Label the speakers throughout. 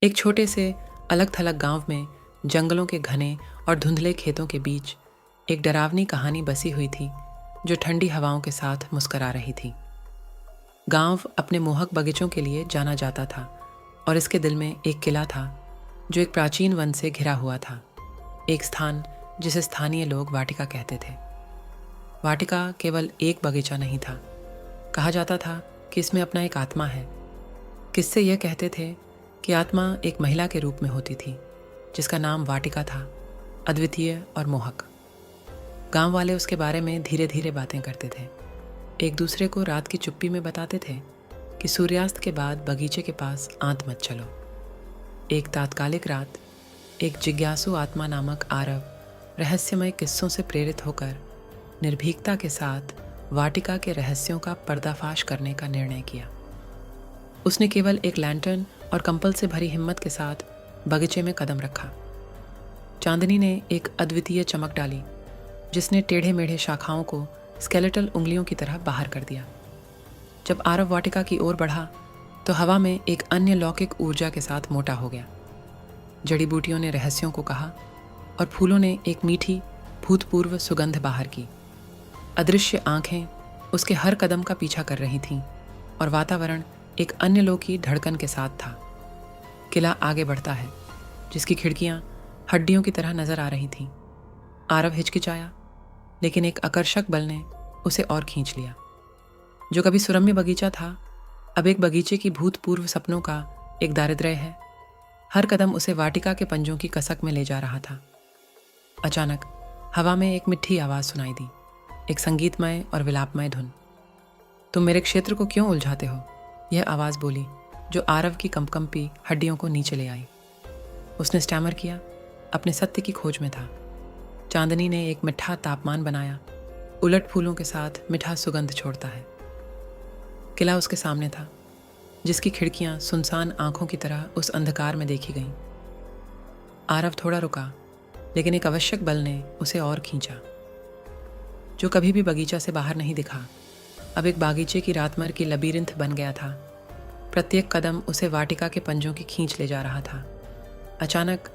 Speaker 1: एक छोटे से अलग थलग गांव में जंगलों के घने और धुंधले खेतों के बीच एक डरावनी कहानी बसी हुई थी जो ठंडी हवाओं के साथ मुस्करा रही थी। गांव अपने मोहक बगीचों के लिए जाना जाता था और इसके दिल में एक किला था जो एक प्राचीन वन से घिरा हुआ था। एक स्थान जिसे स्थानीय लोग वाटिका कहते थे। वाटिका केवल एक बगीचा नहीं था, कहा जाता था कि इसमें अपना एक आत्मा है। किससे यह कहते थे कि आत्मा एक महिला के रूप में होती थी जिसका नाम वाटिका था, अद्वितीय और मोहक। गांव वाले उसके बारे में धीरे धीरे बातें करते थे, एक दूसरे को रात की चुप्पी में बताते थे कि सूर्यास्त के बाद बगीचे के पास आंत मत चलो। एक तात्कालिक रात एक जिज्ञासु आत्मा नामक आरव रहस्यमय किस्सों से प्रेरित होकर निर्भीकता के साथ वाटिका के रहस्यों का पर्दाफाश करने का निर्णय किया। उसने केवल एक लैंटर्न और कंपल से भरी हिम्मत के साथ बगीचे में कदम रखा। चांदनी ने एक अद्वितीय चमक डाली जिसने टेढ़े मेढ़े शाखाओं को स्केलेटल उंगलियों की तरह बाहर कर दिया। जब आरव वाटिका की ओर बढ़ा तो हवा में एक अन्य लौकिक ऊर्जा के साथ मोटा हो गया। जड़ी बूटियों ने रहस्यों को कहा और फूलों ने एक मीठी भूतपूर्व सुगंध बाहर की। अदृश्य आंखें उसके हर कदम का पीछा कर रही थीं और वातावरण एक अन्य लोक की धड़कन के साथ था। किला आगे बढ़ता है जिसकी खिड़कियां हड्डियों की तरह नजर आ रही थीं। आरव हिचकिचाया, लेकिन एक आकर्षक बल ने उसे और खींच लिया। जो कभी सुरम्य बगीचा था अब एक बगीचे की भूतपूर्व सपनों का एक दारिद्र्य है। हर कदम उसे वाटिका के पंजों की कसक में ले जा रहा था। अचानक हवा में एक मिठी आवाज सुनाई दी, एक संगीतमय और विलापमय धुन। तुम मेरे क्षेत्र को क्यों उलझाते हो? यह आवाज बोली जो आरव की कंपकंपी हड्डियों को नीचे ले आई। उसने स्टैमर किया, अपने सत्य की खोज में था। चांदनी ने एक मिठा तापमान बनाया, उलट फूलों के साथ मिठा सुगंध छोड़ता है। किला उसके सामने था जिसकी खिड़कियां सुनसान आंखों की तरह उस अंधकार में देखी गईं। आरव थोड़ा रुका, लेकिन एक आवश्यक बल ने उसे और खींचा। जो कभी भी बगीचा से बाहर नहीं दिखा अब एक बागीचे की रातमर की लबीरिंथ बन गया था। प्रत्येक कदम उसे वाटिका के पंजों की खींच ले जा रहा था। अचानक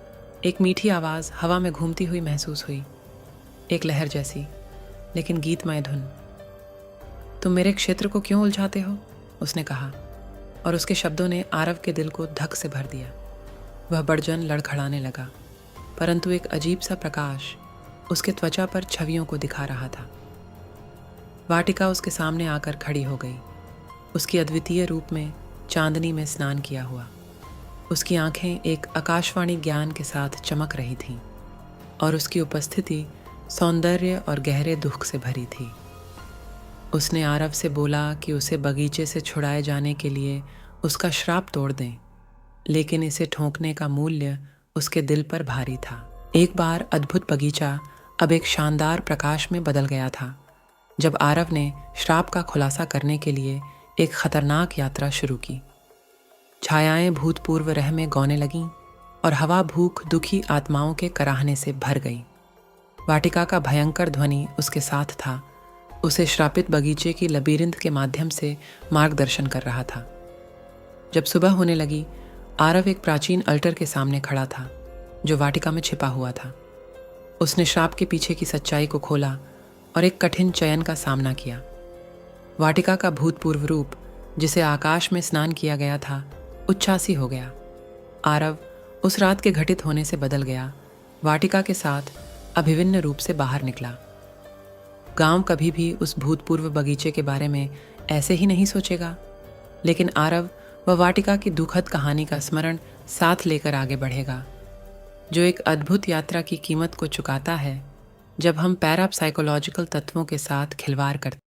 Speaker 1: एक मीठी आवाज हवा में घूमती हुई महसूस हुई, एक लहर जैसी, लेकिन गीतमय धुन। तुम मेरे क्षेत्र को क्यों उलझाते हो? उसने कहा, और उसके शब्दों ने आरव के दिल को धक से भर दिया। वह बड़जन लड़खड़ाने लगा, परंतु एक अजीब सा प्रकाश उसके त्वचा पर छवियों को दिखा रहा था। वाटिका उसके सामने आकर खड़ी हो गई, उसकी अद्वितीय रूप में चांदनी में स्नान किया हुआ। उसकी आंखें एक आकाशवाणी ज्ञान के साथ चमक रही थीं और उसकी उपस्थिति सौंदर्य और गहरे दुख से भरी थी। उसने आरव से बोला कि उसे बगीचे से छुड़ाए जाने के लिए उसका श्राप तोड़ दें, लेकिन इसे ठोंकने का मूल्य उसके दिल पर भारी था। एक बार अद्भुत बगीचा अब एक शानदार प्रकाश में बदल गया था जब आरव ने श्राप का खुलासा करने के लिए एक खतरनाक यात्रा शुरू की। छायाएं भूतपूर्व रह में गौने लगीं और हवा भूख दुखी आत्माओं के कराहने से भर गई। वाटिका का भयंकर ध्वनि उसके साथ था, उसे श्रापित बगीचे की लबीरिंथ के माध्यम से मार्गदर्शन कर रहा था। जब सुबह होने लगी आरव एक प्राचीन अल्टर के सामने खड़ा था जो वाटिका में छिपा हुआ था। उसने श्राप के पीछे की सच्चाई को खोला और एक कठिन चयन का सामना किया। वाटिका का भूतपूर्व रूप जिसे आकाश में स्नान किया गया था उच्छ्वासी हो गया। आरव उस रात के घटित होने से बदल गया, वाटिका के साथ अभिन्न रूप से बाहर निकला। गांव कभी भी उस भूतपूर्व बगीचे के बारे में ऐसे ही नहीं सोचेगा, लेकिन आरव व वाटिका की दुखद कहानी का स्मरण साथ लेकर आगे बढ़ेगा, जो एक अद्भुत यात्रा की कीमत को चुकाता है जब हम पैरासाइकोलॉजिकल तत्वों के साथ खिलवाड़ करते हैं।